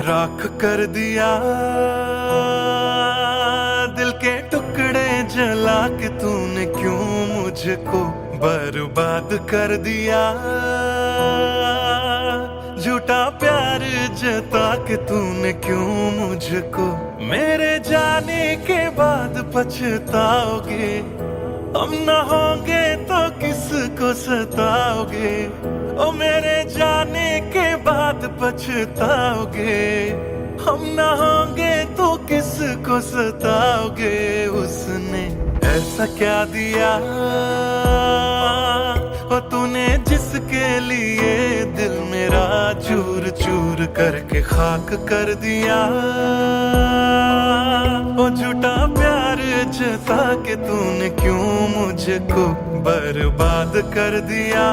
राख कर दिया दिल के टुकड़े जला के तूने क्यों मुझको बर्बाद कर दिया। झूठा प्यार जता के तूने क्यों मुझको मेरे जाने के बाद पछताओगे। हम न होंगे तो किसको सताओगे, ओ मेरे जाने के बाद पछताओगे। हम न होंगे तो किसको सताओगे। उसने ऐसा क्या दिया ओ तूने जिसके लिए दिल मेरा चूर चूर करके खाक कर दिया। ओ झूठा प्यार जता के तूने क्यों मुझको बर्बाद कर दिया।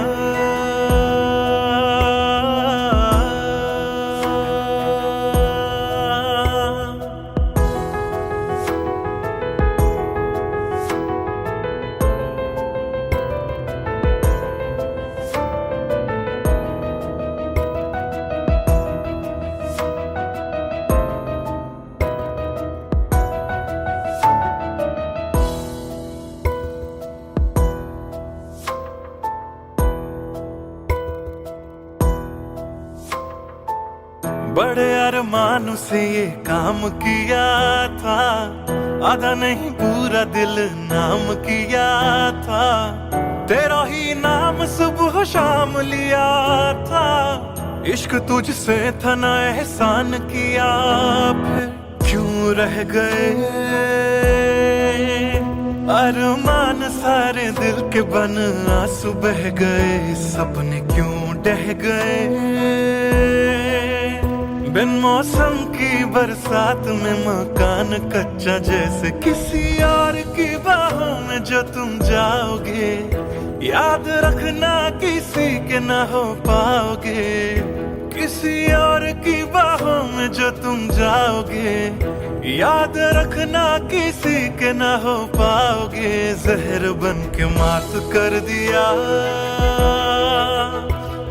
बड़े अरमान से ये काम किया था, आधा नहीं पूरा दिल नाम किया था। तेरा ही नाम सुबह शाम लिया था। इश्क तुझसे था ना एहसान किया, फिर क्यों रह गए अरमान सारे दिल के बन आंसू बह गए। सपने क्यों ढह गए बिन मौसम की बरसात में मकान कच्चा जैसे किसी और की बाहों में जो तुम जाओगे। याद रखना किसी के ना हो पाओगे, किसी और की बाहों में जो तुम जाओगे। याद रखना किसी के ना हो पाओगे। जहर बन के मात कर दिया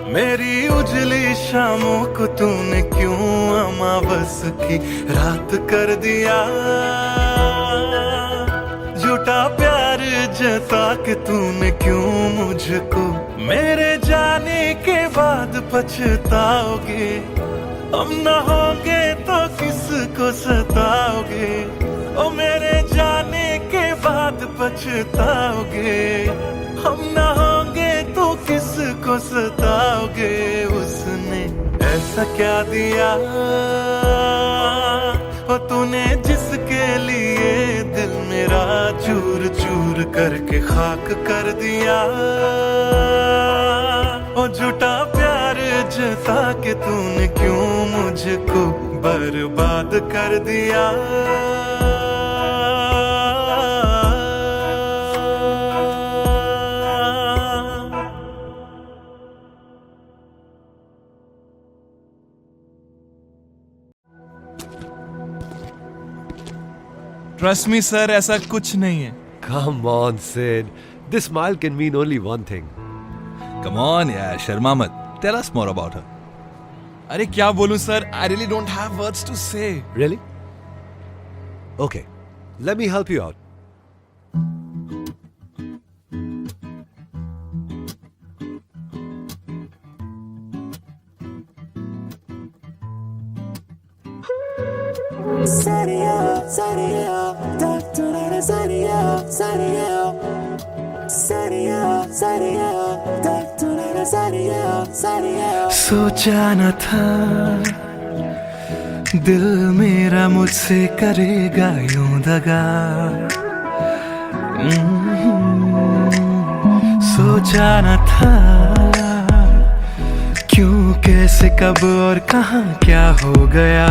मेरी उजली शामों को तूने क्यों अमावस की रात कर दिया। झूठा प्यार जता के तूने क्यों मुझको मेरे जाने के बाद पछताओगे। हम न होंगे तो किसको सताओगे, ओ मेरे जाने के बाद पछताओगे। हम न होंगे तो किसको सताओगे। उसने ऐसा क्या दिया ओ तूने जिसके लिए दिल मेरा चूर चूर करके खाक कर दिया। ओ झूठा प्यार जता के तूने क्यों मुझको बर्बाद कर दिया। ट्रस्ट मी सर, ऐसा कुछ नहीं है। Come on, Sid. This smile can mean only one thing. Come on यार, शर्मा मत। Tell us more about her. अरे क्या बोलूं sir, I really don't have words to say. Really? Okay, let me help you out. सोचा न था दिल मेरा मुझसे करेगा यूं दगा। सोचा न था क्यों कैसे कब और कहां क्या हो गया।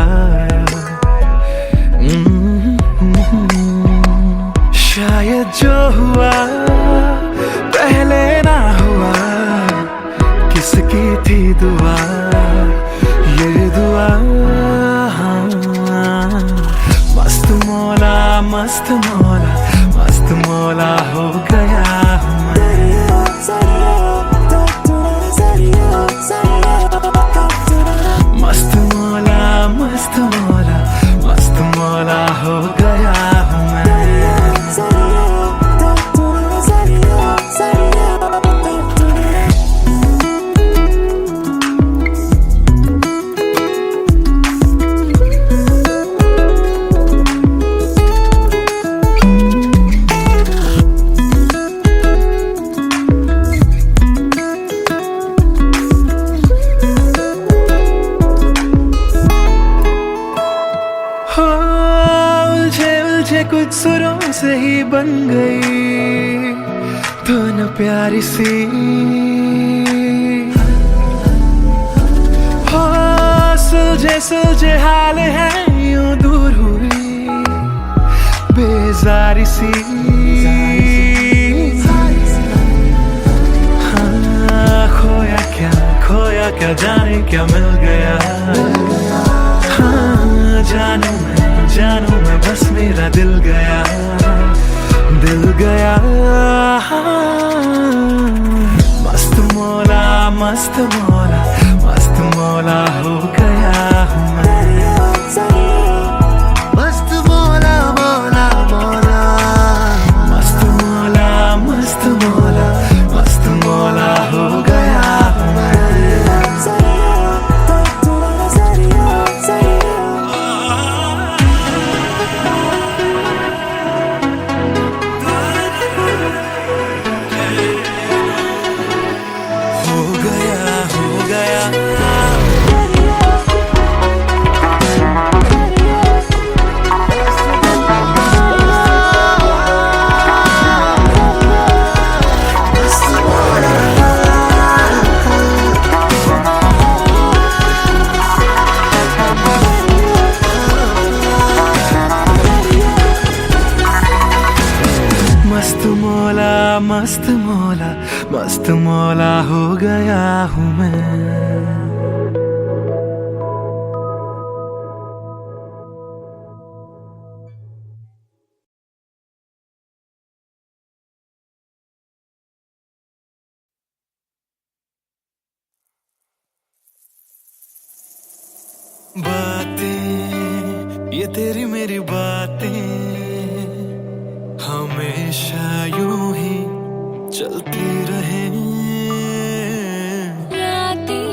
शायद जो हुआ पहले ना हुआ, किसकी थी दुआ ये दुआ। मस्त मौला मस्त मौला मस्त मौला हो गया हूँ मस्त मौला मस्त सुरों से ही बन गई धुन प्यारी सी। हो सुलझे सुलझे हाल है यूं दूर हुई बेजारी सी। हाँ खोया क्या जाने क्या मिल गया। हाँ जानू मैं बस मेरा दिल गया मस्त मौला मस्त मौला मस्त मौला हो गया हूँ मैं। मस्त मौला मौला मौला मस्त मौला मस्त मौला मस्त मौला हो गया हूँ मैं। मस्त मौला मस्त मौला हो गया हूँ मैं। बातें ये तेरी मेरी बातें हमेशा यूं ही चलती रहे। रातें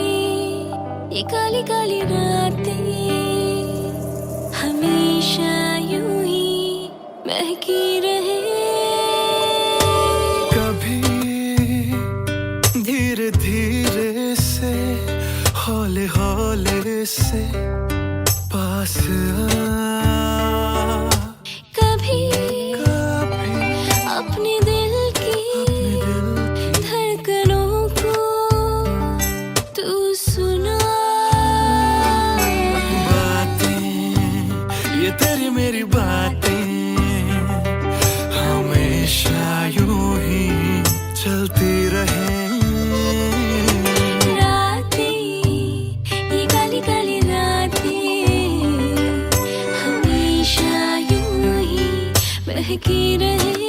ये काली काली रातें हमेशा यूं ही महकी रहे। कभी धीरे धीरे से हौले हौले से पास कभी अपने दिल की धड़कनों को तू सुना। बातें ये तेरी मेरी बातें हमेशा यूं ही चलती रहे। महकी रहे।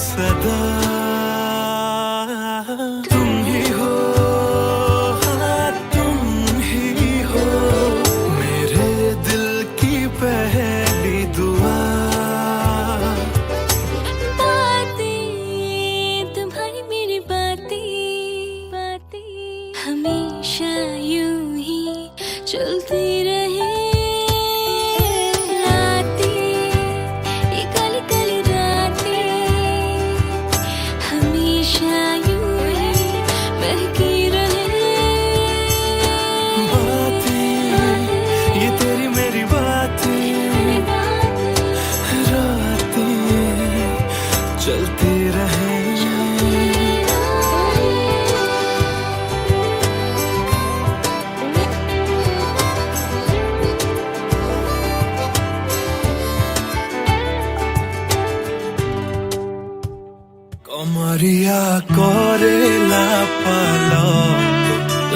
सदा तुम ही हो, हाँ तुम ही हो, मेरे दिल की पहली दुआ। बातें तुम्हारी मेरी बातें हमेशा यूं ही चलती रहे। रातें ये काली काली रातें Maria Corella Palop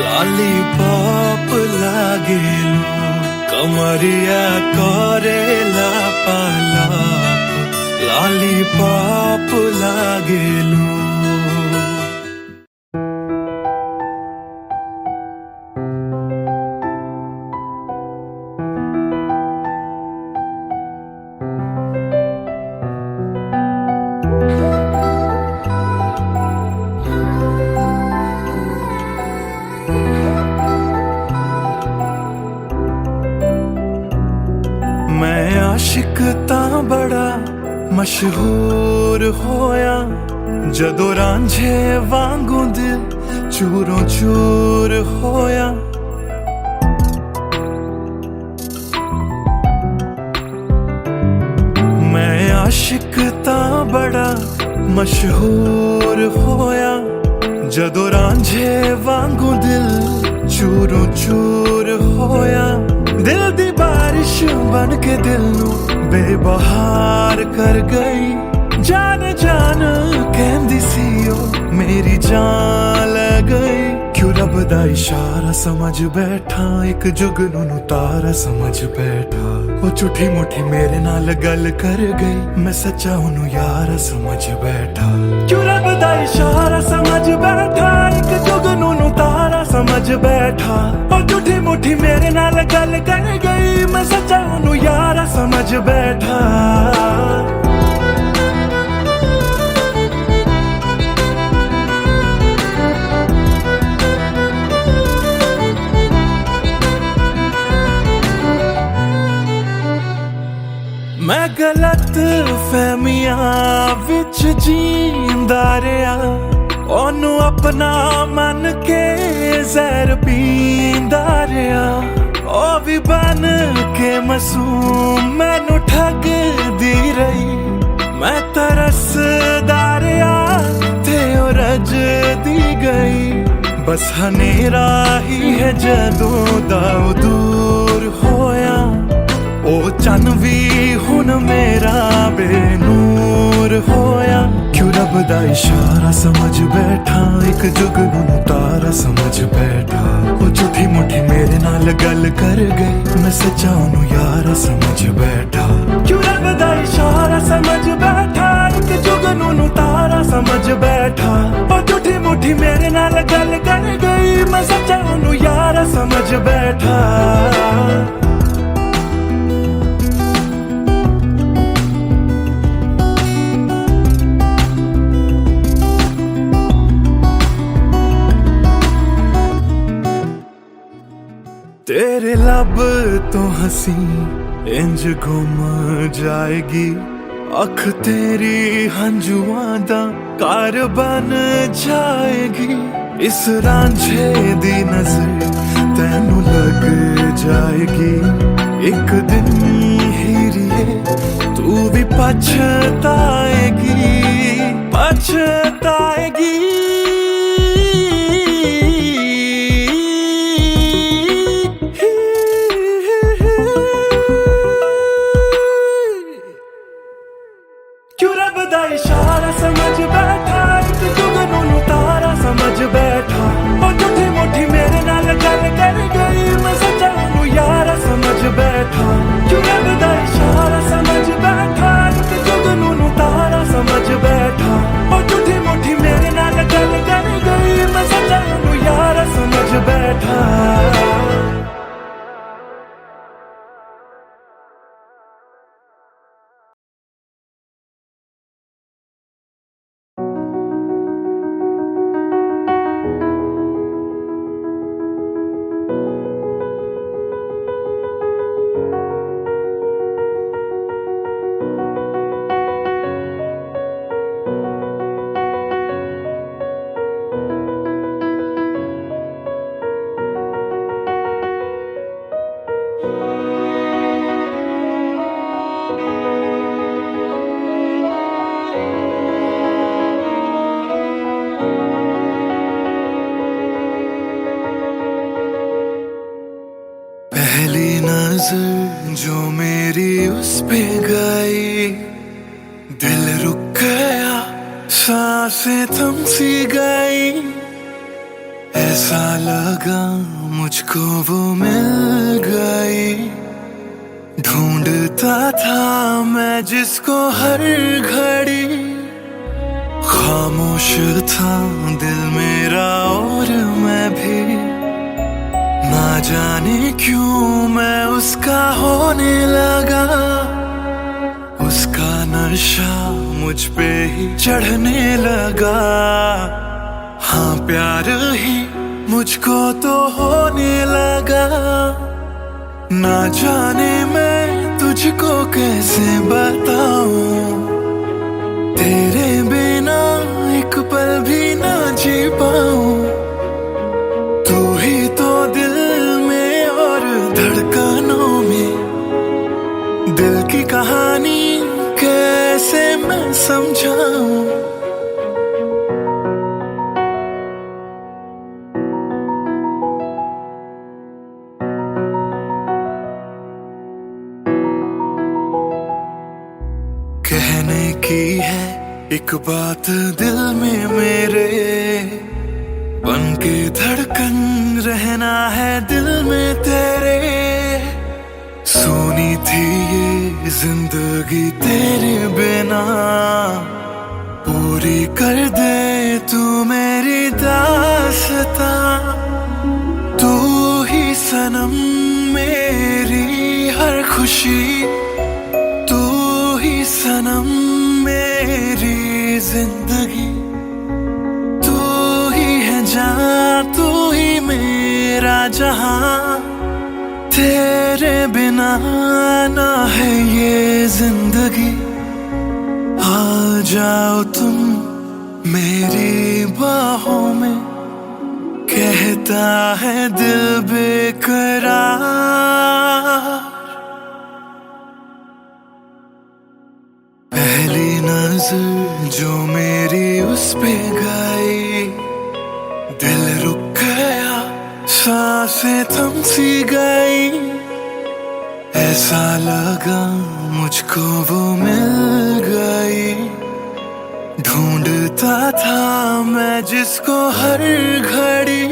Lollipop lagelu Maria Corella Palop Lollipop lagelu मैं आशिक तां बड़ा मशहूर होया जदों रांझे वांगू दिल चूरों चूर होया मैं आशिक तां बड़ा मशहूर होया जदों रांझे वांगू दिल चूरों चूर होया दिल दी बारिश बन के दिल नू बेबहार कर गई जान जान कहंदी सी ओ मेरी जान ले गई क्यों रब दा इशारा समझ बैठा एक जुगनू तारा समझ बैठा ओ झूठी मुठी मेरे नाल गल कर गई मैं सच्चा ओनू यार समझ बैठा क्यों रब दा इशारा समझ बैठा एक जुगनू तारा समझ बैठा ओ झूठी मुठी मेरे नाल गल कर गई मैं सच्चा ओनू यार समझ बैठा मैं गलत फहमियां विच जींदा रहा ओनू अपना मन के जहर पींदा रहा ओ भी बन के मासूम मैनू ठगदी रही मैं तरसदा रहा ते ओ रजदी गई बस हनेरा ही है जदों दा दूर होया ओ चन भी हुन मेरा बेनूर होया क्यों रब दा इशारा समझ बैठा एक जुगनू तारा समझ बैठा ओ झूठी मुठी मेरे नाल गल कर गई मैं सच्चा ओनू यार समझ बैठा क्यों रब दा इशारा समझ बैठा एक जुगनू तारा समझ बैठा ओ झूठी मुठी मेरे नाल गल कर गई मैं सच्चा ओनू यार समझ बैठा तेरे लब तो हंसी इंज गुम जाएगी अख तेरी हंजुआं दा घर बन जाएगी इस रांझे दी नजर तैनू लग जाएगी एक दिन हीरिए तू भी पछताएगी पछताएगी इशारा समझ बैठा एक जुगनू तारा समझ बैठा ओ झूठी मुठी मेरे नाल गल कर गई मैं सच्चा ओनू यार समझ बैठा क्यों रब दा इशारा समझ बैठा एक जुगनू तारा समझ बैठा ओ झूठी मुठी मेरे नाल गल कर गई मैं सच्चा ओनू यार समझ बैठा नजर जो मेरी उस पे गई दिल रुक गया सांसें थम सी गई, ऐसा लगा मुझको वो मिल गई। ढूंढता था मैं जिसको हर घड़ी, खामोश था दिल मेरा और मैं भी। ना जाने क्यों मैं उसका होने लगा, उसका नशा मुझ पे ही चढ़ने लगा। हाँ प्यार ही मुझको तो होने लगा। ना जाने मैं तुझको कैसे बताऊं, तेरे बिना एक पल भी ना जी पाऊं। तू ही तो दिल में और धड़कनों में, दिल की कहानी कैसे मैं समझाऊं। कहने की है एक बात दिल में मेरे, बन के धड़कन रहना है दिल में तेरे। सुनी थी ये जिंदगी तेरे बिना, पूरी कर दे तू मेरी दास्तां। तू ही सनम मेरी हर खुशी, तू ही सनम मेरी जिंदगी। तू ही है जान, तू ही मेरा जहां। तेरे बिना ना है ये जिंदगी। आ जाओ तुम मेरी बाहों में, कहता है दिल बेकरार। पहली नजर जो मेरी उस पे गई, दिल रुक गया, सांसें थम सी गई। ऐसा लगा मुझको वो मिल गई। ढूंढता था मैं जिसको हर घड़ी,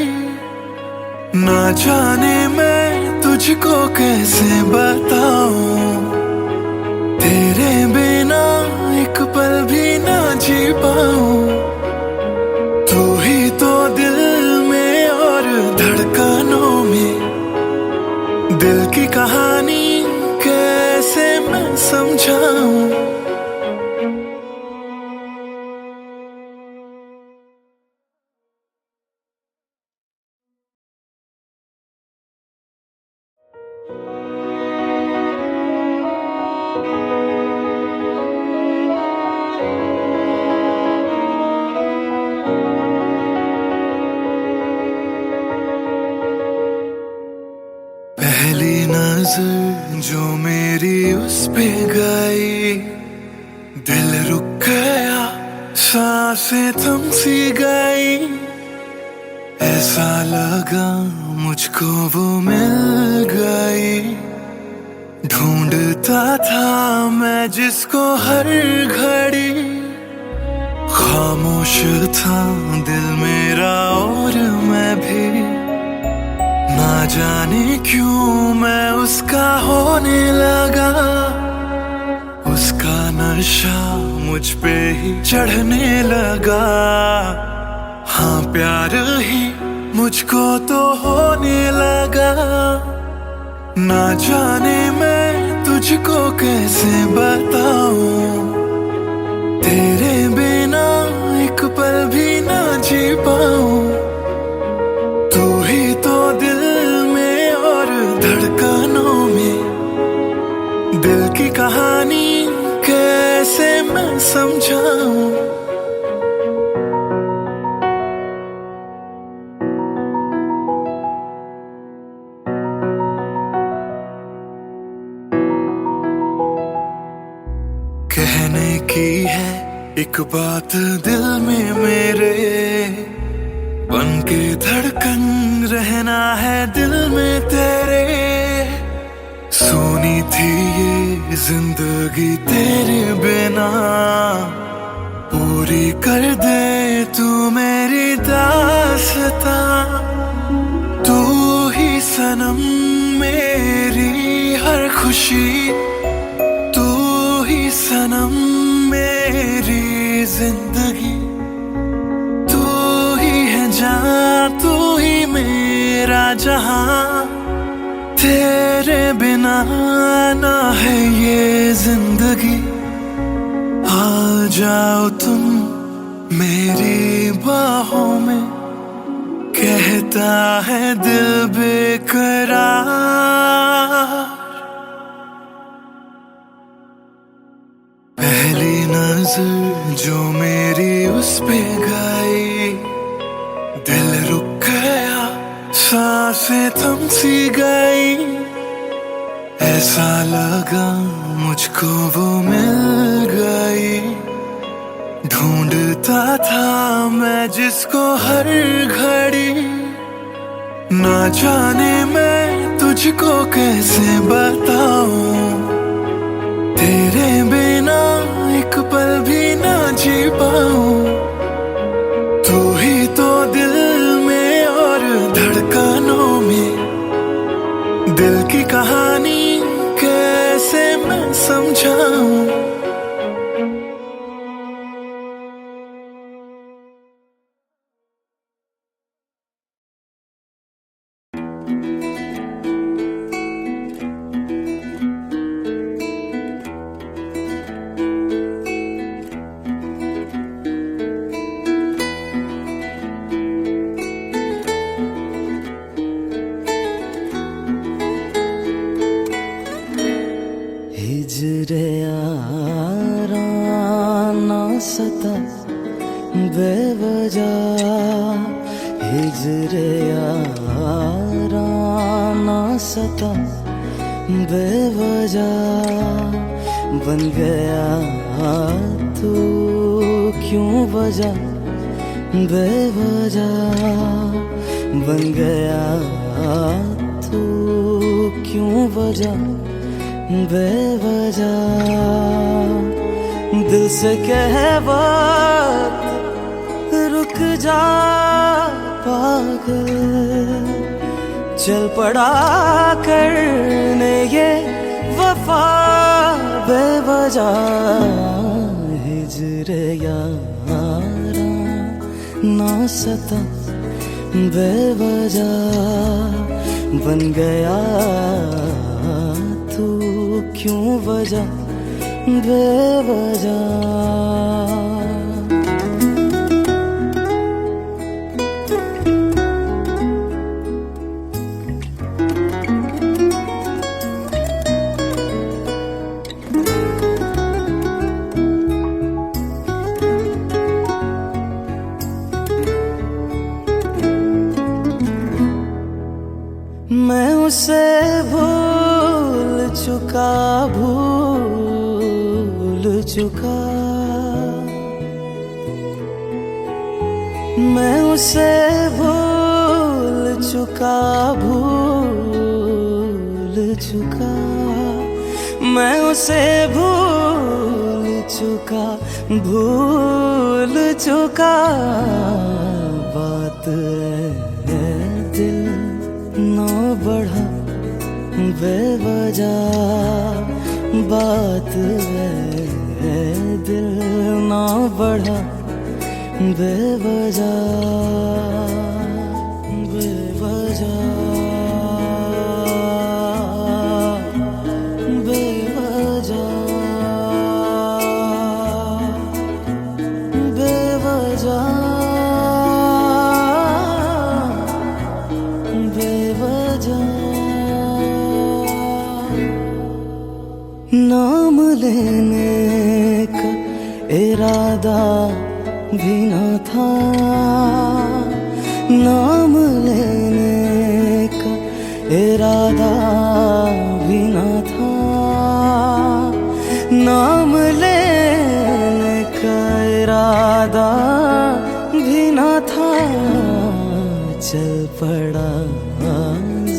ना जाने मैं तुझको कैसे बताऊं। तेरे बिना एक पल भी ना जी पाऊं। तू ही तो दिल में और धड़कनों में, दिल की कहानी कैसे मैं समझाऊं। पहली नजर जो मेरी उस पे गई, दिल रुक गया, सांसें थम सी गई। ऐसा लगा मुझको वो मिल गई। ढूंढता था मैं जिसको हर घड़ी, खामोश था दिल मेरा और मैं भी। ना जाने क्यों मैं उसका होने लगा, उसका नशा मुझ पे ही चढ़ने लगा। हाँ प्यार ही मुझको तो होने लगा। ना जाने मैं तुझको कैसे बताऊं, तेरे बिना एक पल भी ना जी पाऊं। तू ही तो दिल में और धड़कनों में, दिल की कहानी कैसे मैं समझाऊं। कहने की है एक बात दिल में मेरे, बन के धड़कन रहना है दिल में तेरे। सुनी थी ये जिंदगी तेरे बिना, पूरी पूरी कर दे तू मेरी दास्तां, तू ही सनम मेरी हर खुशी, तू ही सनम मेरी जिंदगी, तू ही है जान, तू ही मेरा जहां, तेरे बिना ना है ये जिंदगी। आ जाओ तुम मेरी बाहों में, कहता है दिल बेकरार। पहली नजर जो मेरी उस पे गई, दिल रुक गया, सांसें थम सी गई, ऐसा लगा मुझको वो मिल गई। ढूंढता था मैं जिसको हर घड़ी, ना जाने मैं तुझको कैसे बताऊं, तेरे बिना एक पल भी ना जी पाऊं। तू ही तो दिल में और धड़कनों में, दिल की कहानी कैसे मैं समझाऊं। हिजरे यारा ना सता बेवजह, हिजरे यारा ना सता बेवजह, बन गया तू क्यों वजह, बेवजह बन गया तू क्यों वजह, बेवजह दिल से कह बात रुक जा पागल, चल पड़ा करने ये वफा बेवजह। हिजरे यारा ना सता बेवजह, बन गया तू क्यों वजह, बेवजह। मैं उसे भूल चुका, भूल चुका, मैं उसे भूल चुका, भूल चुका, मैं उसे भूल चुका, भूल चुका। बात है दिल ना बढ़ा बेवजह, बात है दिल ना बढ़ा बेवजह, बेवजह, बेवजह, बेवजह, बेवजह। नाम लेने का इरादा भी न था, नाम लेने का इरादा भी न था, नाम लेने का इरादा भी न था। चल पड़ा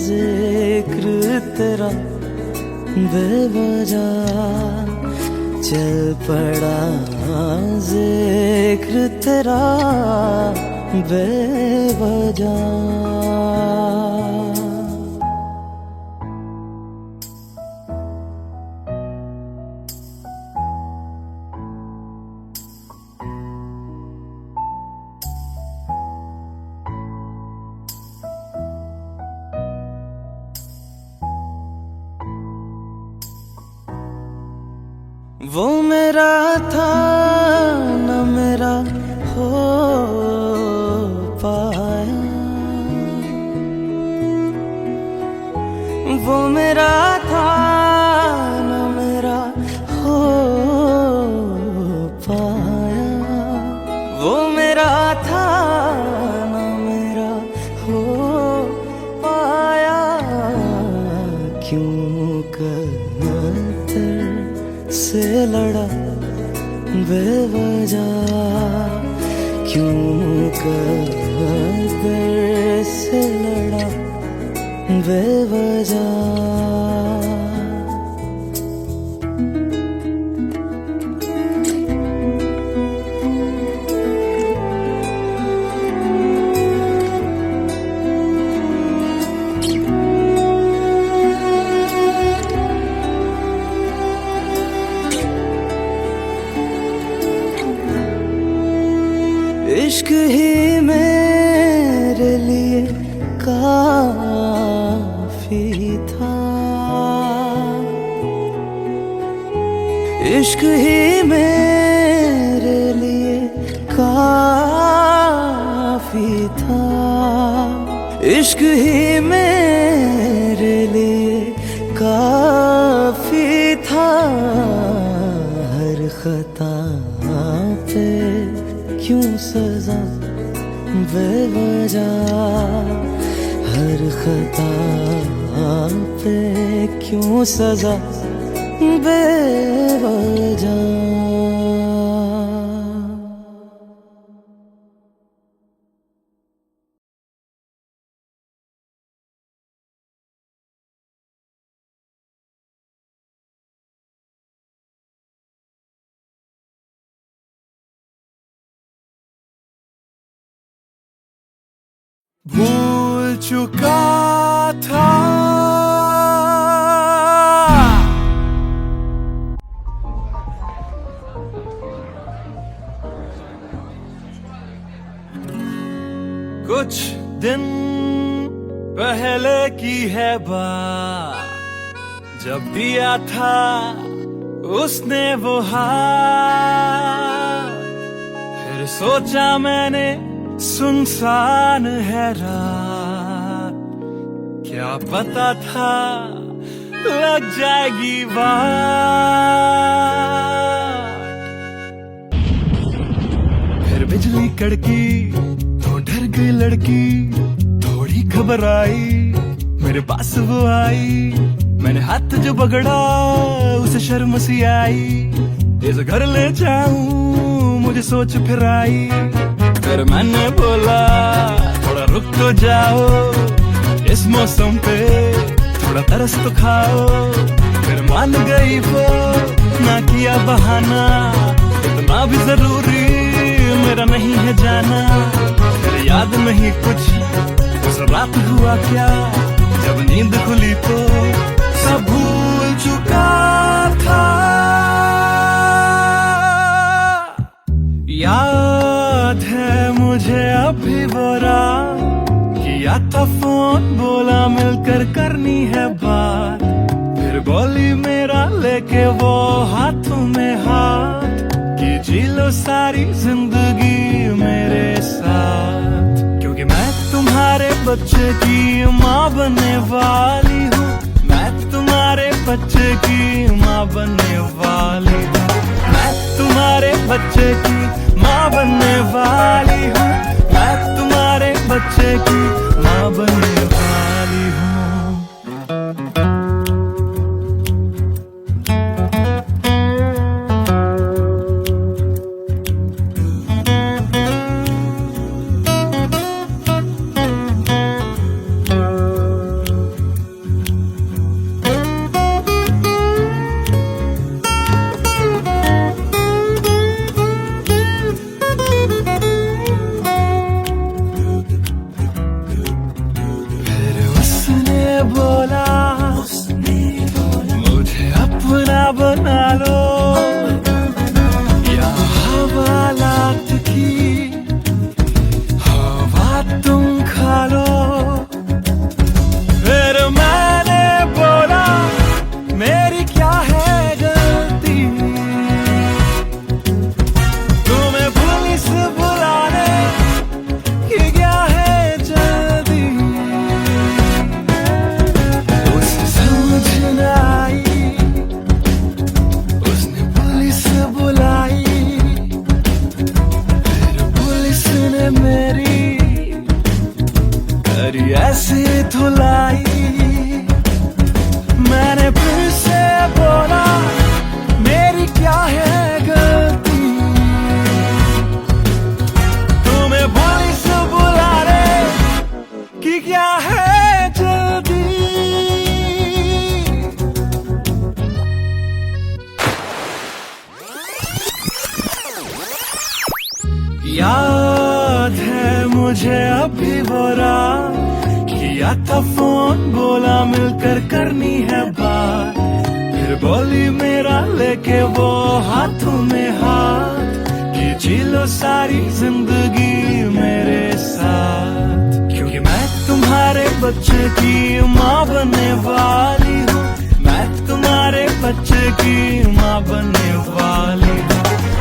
जिक्र तेरा बेवजह, चल पड़ा जिक्र जिक्र तेरा बेवजह। वो मेरा था न मेरा हो पाया, वो मेरा था न मेरा हो पाया, वो मेरा था न मेरा हो पाया। क्यों कर से लड़ा बेवजह, क्यों कदर से लड़ा बेवजह। इश्क ही मेरे लिए काफी था, इश्क ही मेरे लिए काफी था, इश्क ही मेरे लिए काफी था। हर खता पे क्यों सजा बेवजह, हर खता पे क्यों सजा बेवजह। भूल चुका था कुछ दिन पहले की है बात, जब दिया था उसने वो हाथ। फिर सोचा मैंने सुनसान है रात, क्या पता था लग जाएगी बात। फिर बिजली कड़की तो डर गई लड़की, थोड़ी घबराई मेरे पास वो आई। मैंने हाथ जो पकड़ा उसे शर्म सी आई, इस घर ले जाऊं मुझे सोच फिर आई। फिर मैंने बोला थोड़ा रुक तो जाओ, इस मौसम पे थोड़ा तरस तो खाओ। फिर मान गई वो, ना किया बहाना, इतना भी जरूरी मेरा नहीं है जाना। फिर याद नहीं कुछ उस रात हुआ क्या, जब नींद खुली तो सब भूल चुका था। याद है मुझे अभी वो रात, किया था फोन बोला मिलकर करनी है बात। फिर बोली मेरा लेके वो हाथों में हाथ, कि जी लो सारी जिंदगी मेरे साथ। क्योंकि मैं तुम्हारे बच्चे की माँ बनने वाली हूँ, मैं तुम्हारे बच्चे की माँ बनने वाली हूँ, मैं तुम्हारे बच्चे की माँ बनने वाली हूँ, मैं तुम्हारे बच्चे की माँ बनने वाली हूँ। याद है मुझे अभी वो रात, किया था फोन, बोला मिलकर करनी है बात, फिर बोली मेरा लेके वो हाथों में हाथ, कि जी लो सारी जिंदगी मेरे साथ, क्योंकि मैं तुम्हारे बच्चे की माँ बनने वाली हूँ, मैं तुम्हारे बच्चे की माँ बनने वाली हूँ,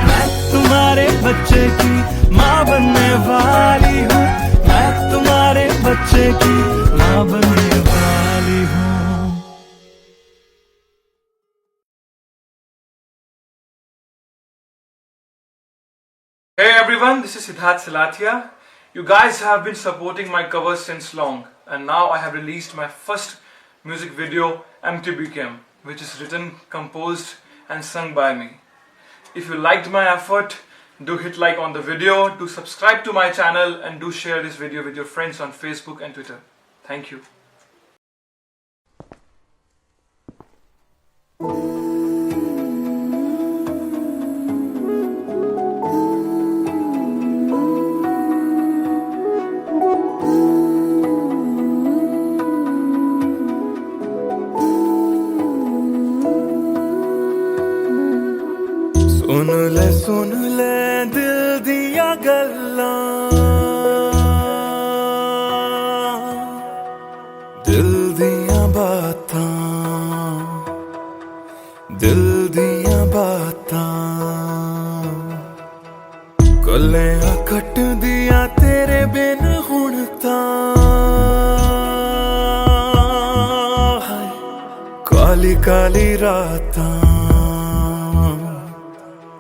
मैं तुम्हारे बच्चे की माँ बनने वाली हूँ, मैं तुम्हारे बच्चे की माँ बनने वाली हूँ। Hey everyone, this is Siddharth Silathia. You guys have been supporting my covers since long, and now I have released my first music video, MTBKM, which is written, composed and sung by me. If you liked my effort, do hit like on the video, do subscribe to my channel, and do share this video with your friends on Facebook and Twitter. Thank you. सुन ले दिल दिया गल्लां, दिल दिया बातां, दिल दिया बातां, गल्लां कट दिया तेरे बिन हुण तां, काली काली रातां,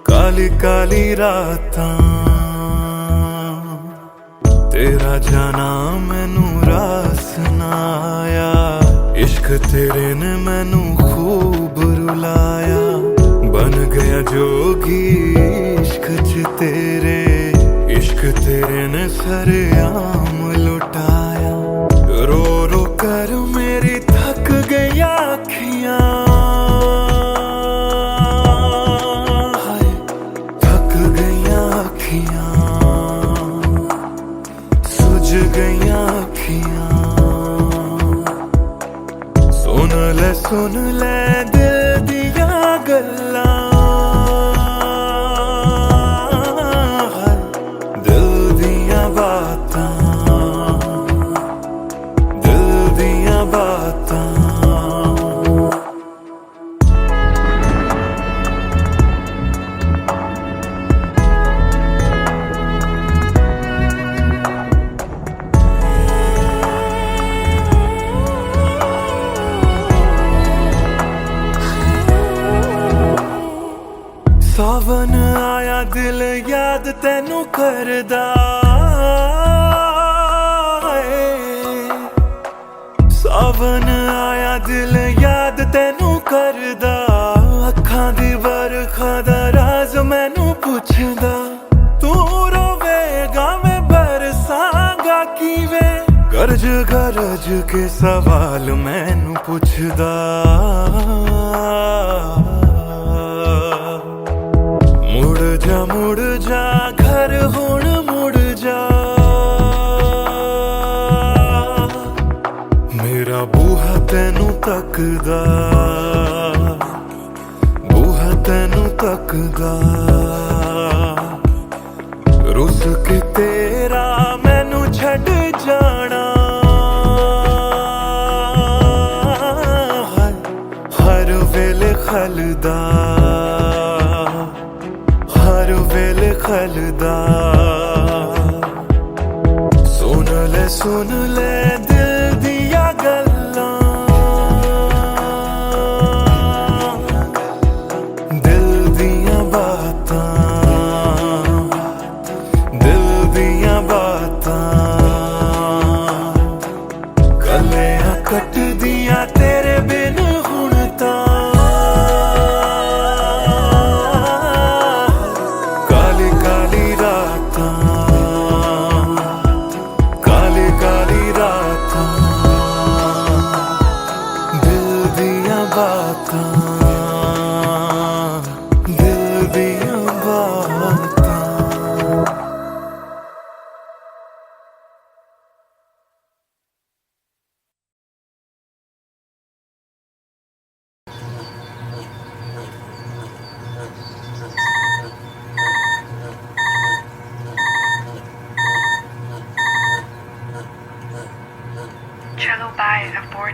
काली काली रातां, तेरा जाना मैनू रास ना आया, इश्क तेरे ने मैनू खूब रुलाया, बन गया जोगी इश्क च तेरे, इश्क तेरे ने सरेआम लुटाया, रो रो कर मेरी थक गई अखियां, सुझ गईयां अखियां, सुन ले दिल दिया गल्लां, दिल दिया बातां, दिल दिया बातां। सावन आया दिल याद तैनू करदा है, सावन आया दिल याद तैनू करदा, अखां दी बरखा दा राज मैनू पुछदा, तू रोवेगा मैं बरसांगा किवें, गरज गरज के सवाल मैनू पुछदा, मुड़ जा घर हुण मुड़ जा, मेरा बूहा तैनू तकदा, बूहा तैनू तकदा, रुस के तेरा मैनू छड़ जाना, हर वेले खलदा, हर वेले खलदा, सुन ले दिल दिया गल्लां, दिल दिया बातां, दिल दिया बातां, गल्लां कट दिया तेरे बिन हुण तां, Kali Kali रातां, Kali Kali रातां।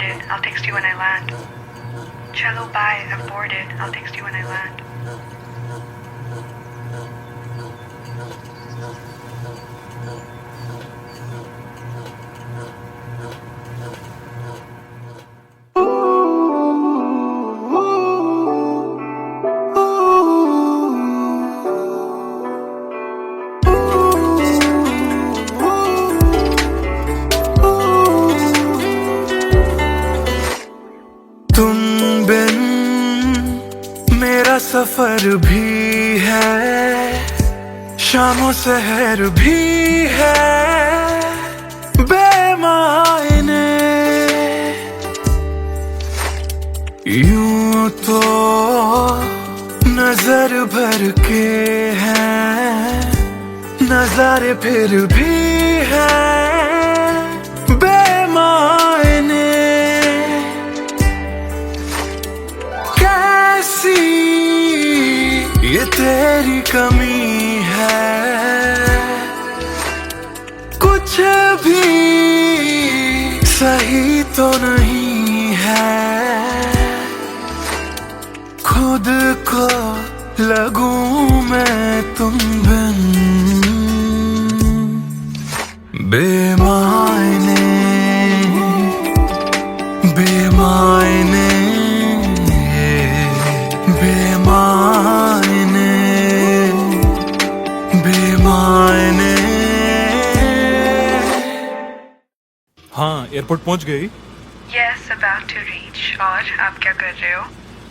boarded. I'll text you when I land. Chalo, bye. I've boarded. I'll text you when I land. तुम बिन मेरा सफर भी है, शामों सहर भी है बेमायने। यूं तो नजर भर के हैं नजारे, फिर भी है बेमायने। कैसी ये तेरी कमी है, कुछ भी सही तो नहीं है। खुद को लगूं मैं तुम बिन बेमायने बेमायने बेमायने बेमायने। हाँ, एयरपोर्ट पहुंच गई? Yes, about to reach. और आप क्या कर रहे हो?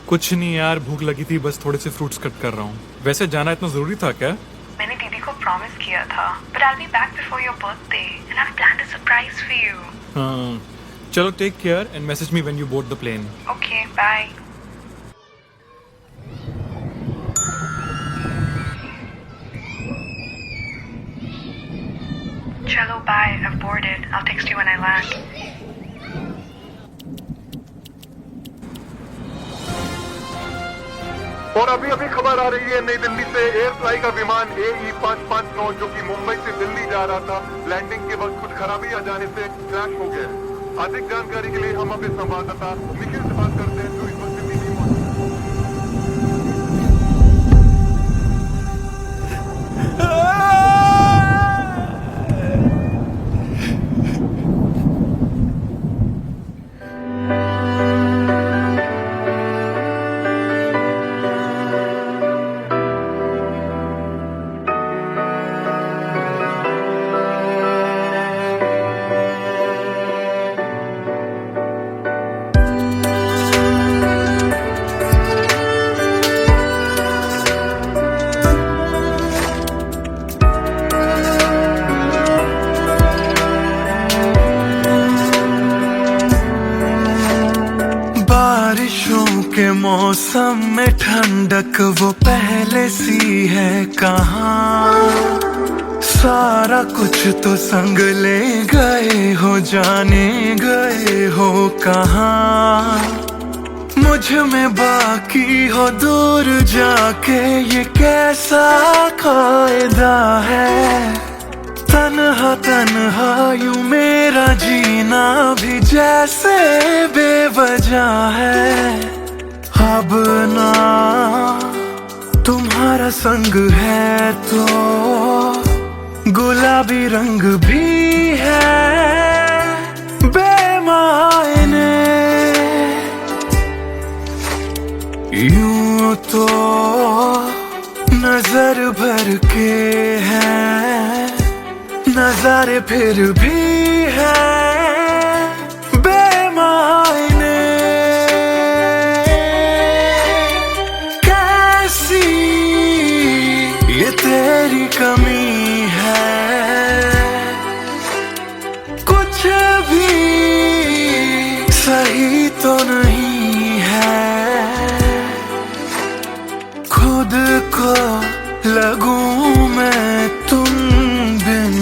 कुछ नहीं यार, भूख लगी थी, बस थोड़े से फ्रूट्स कट कर रहा हूँ। वैसे जाना इतना जरूरी था क्या? मैंने दीदी को प्रॉमिस किया था, but I'll be back before your birthday and I've planned a surprise for you. हाँ, चलो take care and message me when you board the plane. Okay, bye. Chalo, bye. I've boarded. I'll text you when I land. और अभी अभी खबर आ रही है नई दिल्ली से, एयर फ्लाई का विमान AE 559 जो कि मुंबई से दिल्ली जा रहा था, लैंडिंग के वक्त कुछ खराबी आ जाने से क्रैश हो गया। अधिक जानकारी के लिए हम अपने संवाददाता निखिल से बात करते हैं जो इस वक्त दिल्ली में मौजूद के मौसम में ठंडक वो पहले सी है कहाँ। सारा कुछ तो संग ले गए हो, जाने गए हो कहाँ। मुझ में बाकी हो दूर जाके, ये कैसा कायदा है। तन्हा तन्हा यूं मेरा जीना भी जैसे बेवजह है। अब ना तुम्हारा संग है तो गुलाबी रंग भी है बेमायने। यूं तो नजर भर के हैं नजारे, फिर भी है बेमायने। कैसी ये तेरी कमी है, कुछ भी सही तो नहीं है। खुद को लगूं मैं तुम बिन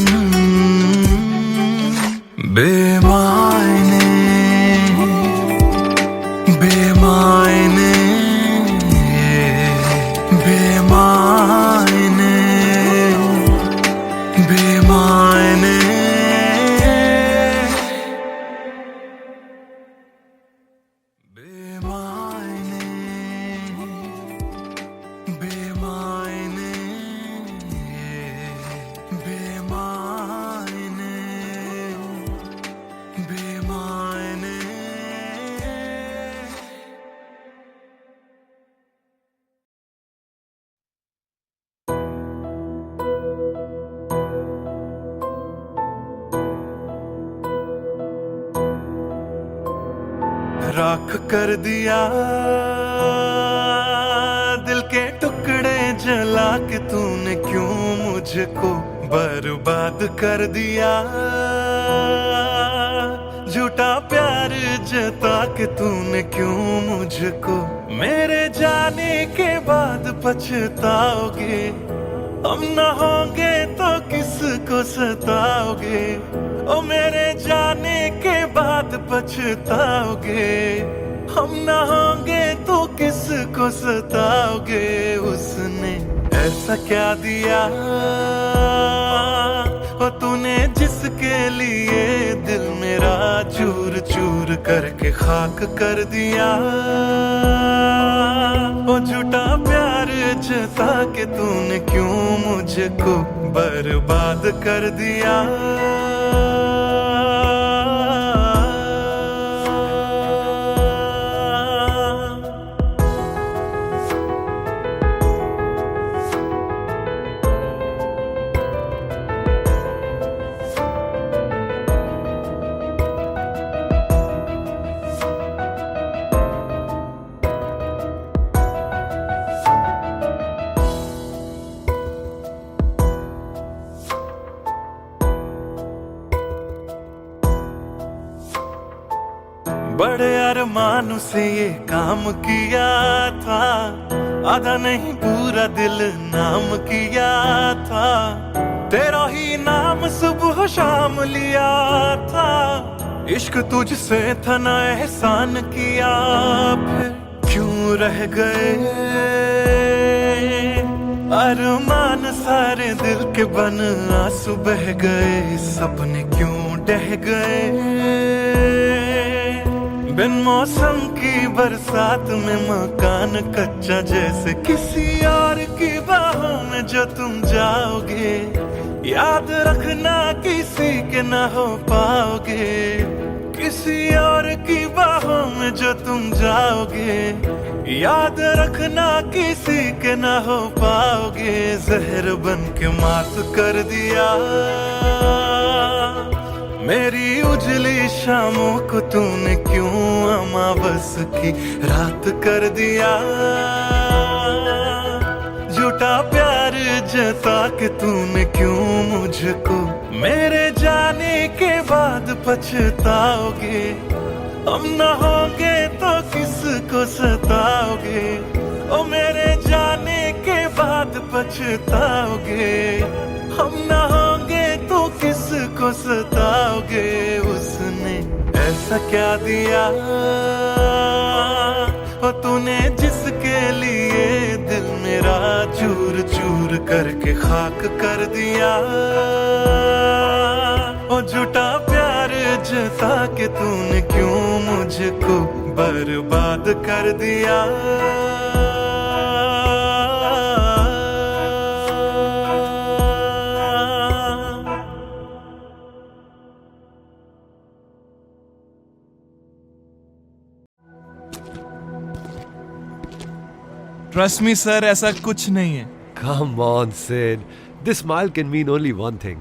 राख कर दिया, दिल के टुकड़े जला के तूने क्यों मुझको बर्बाद कर दिया। झूठा प्यार जता के तूने क्यों मुझको, मेरे जाने के बाद पछताओगे। हम न होंगे तो किसको सताओगे, ओ मेरे जाने के बाद पछताओगे। हम न होंगे तो किसको सताओगे। उसने ऐसा क्या दिया ओ तूने, जिसके लिए दिल मेरा चूर चूर करके खाक कर दिया। ओ झूठा प्यार जता के तूने क्यों मुझको बर्बाद कर दिया। बड़े अरमान से ये काम किया था, आधा नहीं पूरा दिल नाम किया था। तेरा ही नाम सुबह शाम लिया था, इश्क तुझसे था ना एहसान किया। फिर क्यों रह गए अरमान सारे दिल के बन, आंसू बह गए सपने क्यों ढह गए। बिन मौसम की बरसात में मकान कच्चा, जैसे किसी और की बाहों में जो तुम जाओगे। याद रखना किसी के ना हो पाओगे, किसी और की बाहों में जो तुम जाओगे। याद रखना किसी के ना हो पाओगे। जहर बन के मात कर दिया मेरी उजली शामों को तूने क्यों अमावस की रात कर दिया। झूठा प्यार जता के तूने क्यों मुझको, मेरे जाने के बाद पछताओगे। हम न होंगे तो किसको सताओगे, ओ मेरे जाने के बाद पछताओगे। हम न होंगे तो किसको सताओगे। उसने ऐसा क्या दिया ओ तूने, जिसके लिए दिल मेरा चूर चूर करके खाक कर दिया। ओ झूठा प्यार जता के तूने क्यों मुझको बर्बाद कर दिया। ट्रस्ट मी सर, ऐसा कुछ नहीं है। Come on, Sid. This smile can mean only one thing.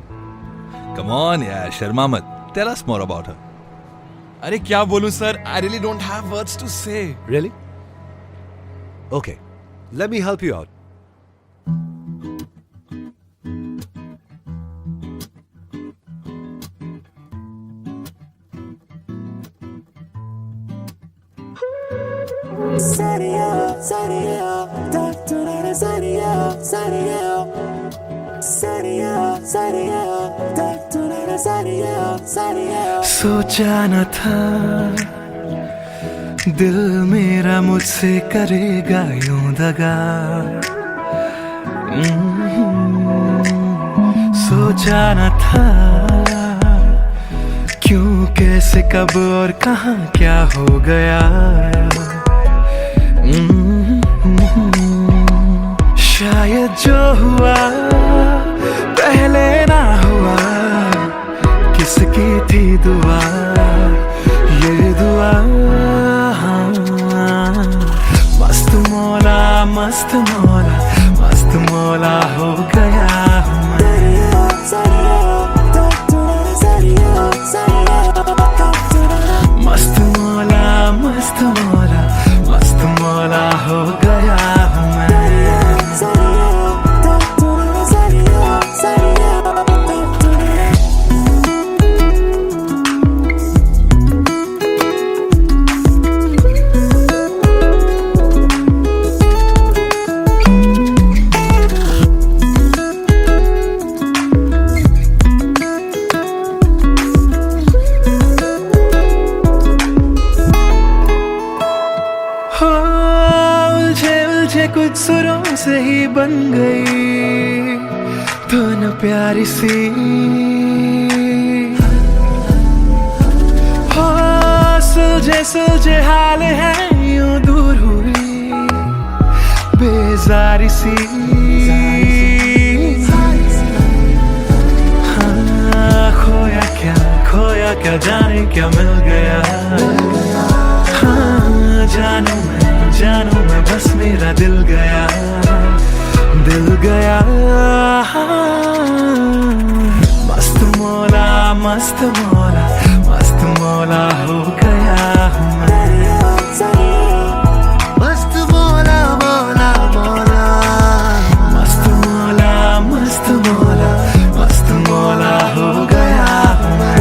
Come on यार, शर्मा मत। Tell us more about her. अरे क्या बोलूं sir, I really don't have words to say. Really? Okay, let me help you out. सोचा न था दिल मेरा मुझसे करेगा यूं दगा। सोचा न था क्यों, कैसे, कब और कहां क्या हो गया। शायद जो हुआ पहले ना हुआ, किसकी थी दुआ, ये दुआ। मस्त मौला, मस्त मौला, मस्त मौला हो गया हूँ मैं। मस्त मौला, मस्त न प्यारी सी हो, सुलझे हाल है यूं दूर हुई बेजारी सी। हाँ, खोया क्या जाने क्या मिल गया। हाँ, जानू मैं बस मेरा दिल गया। मस्त मौला हो गया हूँ मैं। मस्त मौला हो गया हूँ मैं।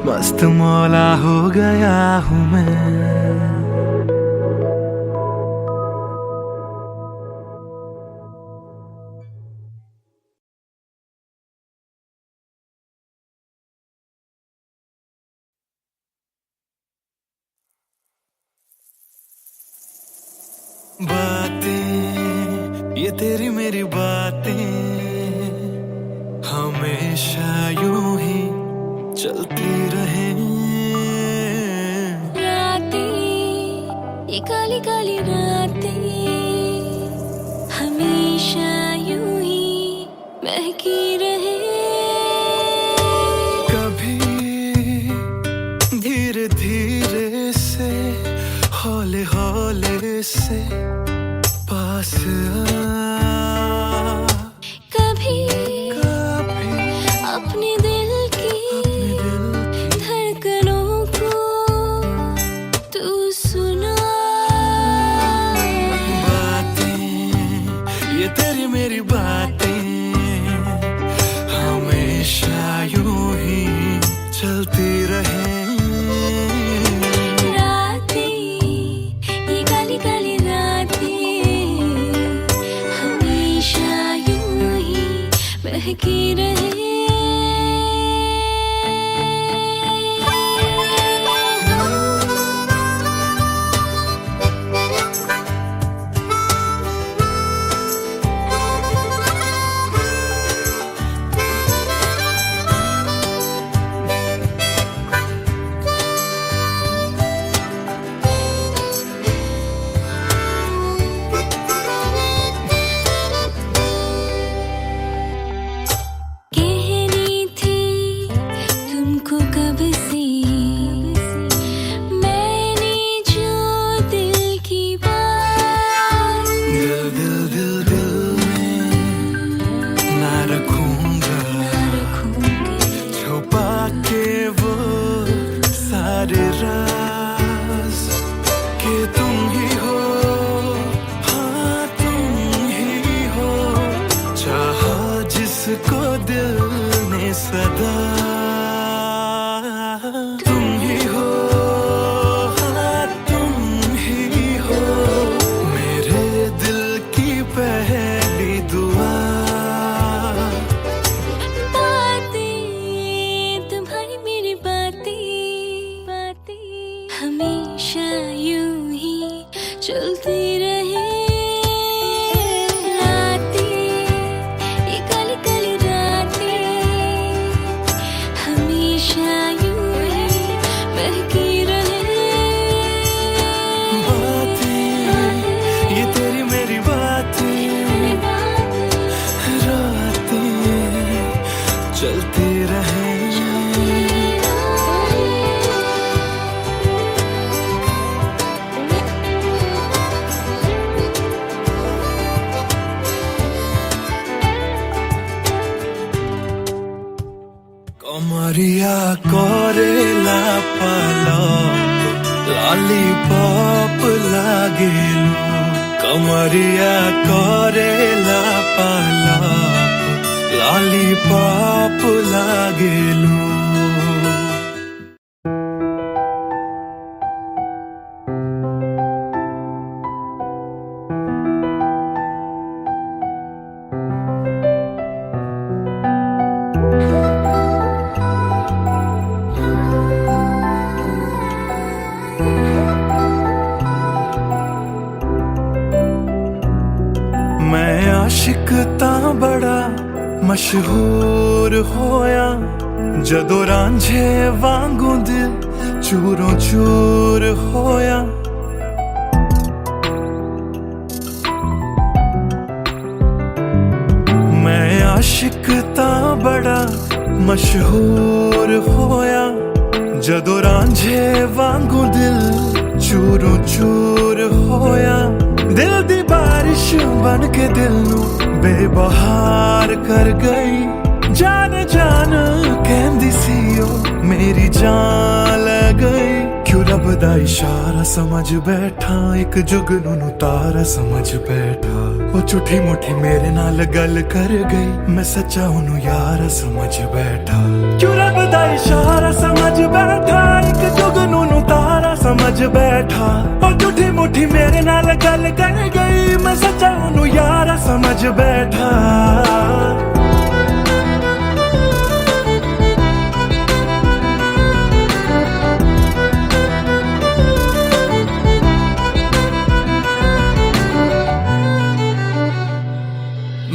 मस्त मौला हो गया हूँ मैं। बातें ये तेरी मेरी बातें हमेशा यूं ही चलती रहे। रातें ये काली काली रातें हमेशा यूं ही महकी रहे। कभी धीरे धीरे से हौले हौले से पास आ। कभी अपने दिल की धड़कनों को तू सुना। बातें ये तेरी मेरी बातें हमेशा यूं ही चलती रहे। महकी रहे। हमेशा यूं ही चलती रहे। रातें ये काली काली रातें हमेशा यूं ही महकी रहे। बातें ये तेरी मेरी बातें रातें चलती रहे। करेला पालक लॉलीपॉप लागेलू कमरिया करेला पालक लॉलीपॉप लागेलू मैं आशिक तां बड़ा मशहूर होया जदों रांझे वांगू दिल चूरों चूर होया मैं आशिक तां बड़ा मशहूर होया जदों रांझे वांगू दिल चूरों चूर होया दिल दी बारिश बन के दिल नू बेबहार कर गई जान जान कहंदी सी ओ मेरी जान ले गई क्यों रब दा इशारा समझ बैठा एक जुगनू तारा समझ बैठा वो झूठी मुठी मेरे नाल गल कर गई मैं सच्चा ओनू यार समझ बैठा क्यों रब दा इशारा समझ बैठा एक जुगनू तारा समझ बैठा वो झूठी मुठी मेरे नाल गल कर गई मैं सच्चा ओनू यार समझ बैठा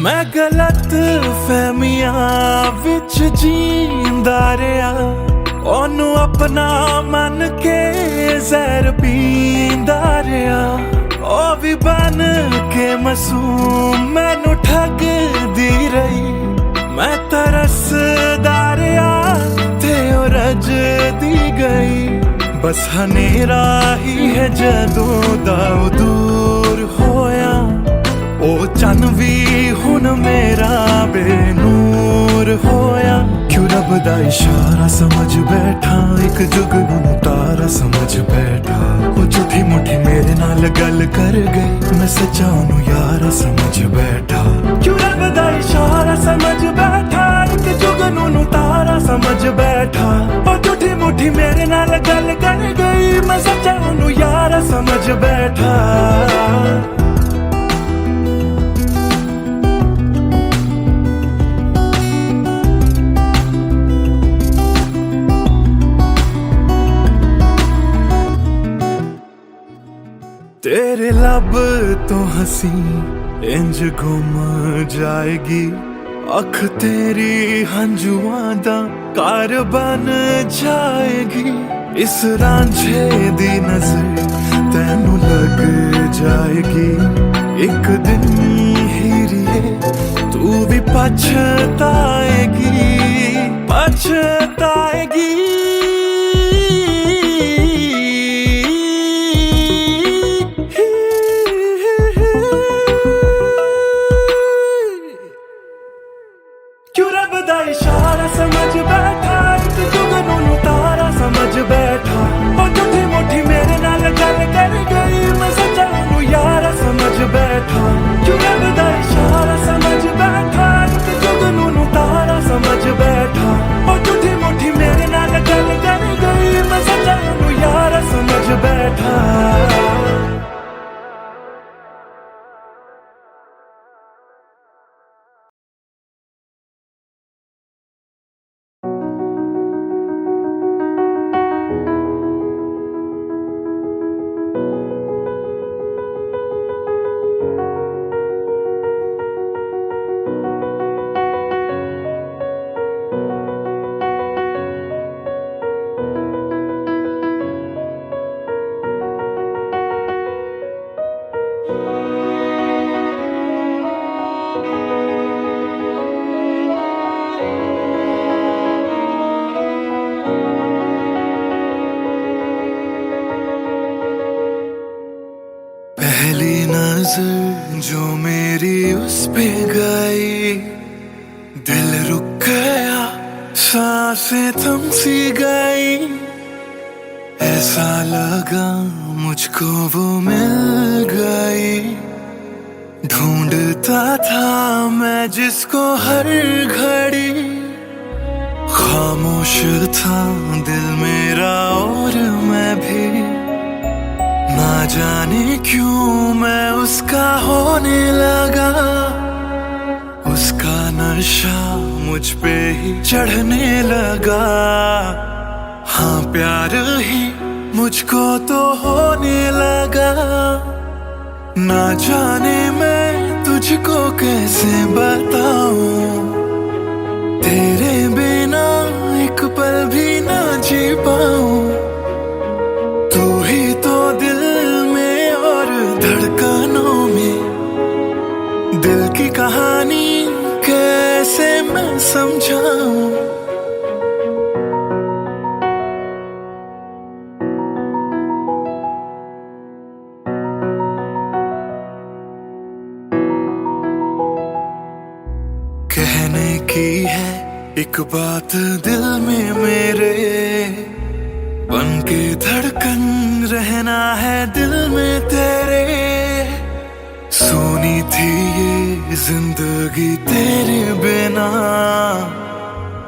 मैं गलत फहमियां विच जींदा रहा ओनू अपना मन के जहर पींदा रहा ओ भी बन के मासूम मैनू ठगदी रही मैं तरसदा रहा ते ओ रजदी गई बस हनेरा ही है जदों दा दूर होया ओ चन भी हुन मेरा बेनूर होया क्यों रब दा इशारा समझ बैठा एक जुगनू तारा समझ बैठा ओ झूठी मुठी मेरे नाल गल कर गई मैं सच्चा ओनू यार समझ बैठा क्यों रब दा इशारा समझ बैठा एक जुगनू तारा समझ बैठा ओ झूठी मुठी मेरे नाल गल कर गई मैं सच्चा ओनू यार समझ बैठा तेरे लब तो हंसी इंज गुम जाएगी अख तेरी हंजुआं दा घर बन जाएगी इस रांझे दी नजर तैनू लग जाएगी एक दिन हीरिए तू भी पछताएगी पछताएगी इशारा समझ बैठा एक जुगनू तारा समझ बैठा ओ झूठी मुठी मेरे नाल गल कर गई मैं सच्चा ओनू यार समझ बैठा क्यों रब दा इशारा समझ बैठा एक जुगनू तारा समझ बैठा ओ झूठी मुठी मेरे नाल गल कर गई मैं सच्चा ओनू यार समझ बैठा नजर जो मेरी उस पे गई दिल रुक गया सांस सांसें थम सी गई, ऐसा लगा मुझको वो मिल गई। ढूंढता था मैं जिसको हर घड़ी, खामोश था दिल मेरा और मैं भी। ना जाने क्यों मैं उसका होने लगा, उसका नशा मुझ पे ही चढ़ने लगा। हाँ प्यार ही मुझको तो होने लगा। ना जाने मैं तुझको कैसे बताऊं, तेरे बिना एक पल भी ना जी पाऊं। तू ही तो दिल में और धड़कनों में, दिल की कहानी कैसे मैं समझाऊं। कहने की है एक बात दिल में मेरे, बन के धड़कन रहना है दिल में तेरे। सुनी थी ये जिंदगी तेरे बिना,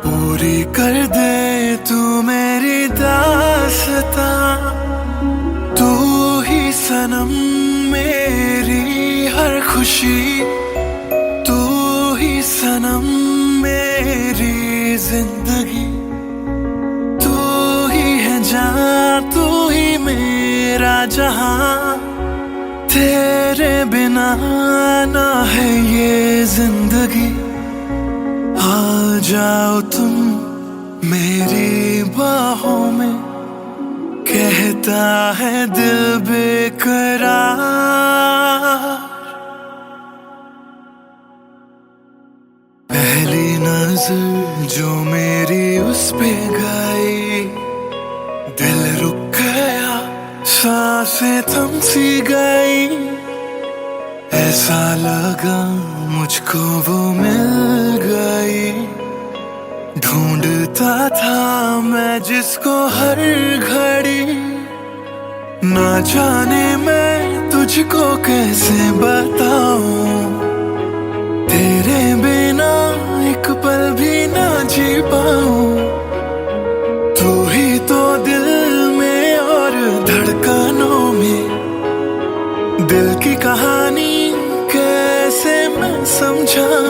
पूरी कर दे तू मेरी दास्तां। तू ही सनम मेरी हर खुशी, सनम मेरी जिंदगी। तू ही है जान, तू ही मेरा जहां। तेरे बिना ना है ये जिंदगी। आ जाओ तुम मेरी बाहों में, कहता है दिल बेकरार। पहली नजर जो मेरी उस पे गई, दिल रुक गया, सांसें थम सी गई। ऐसा लगा मुझको वो मिल गई। ढूंढता था मैं जिसको हर घड़ी, ना जाने मैं तुझको कैसे बताऊं। तेरे बिना एक पल भी ना जी पाऊं। तू ही तो दिल में और धड़कनों में, दिल की कहानी कैसे मैं समझाऊं।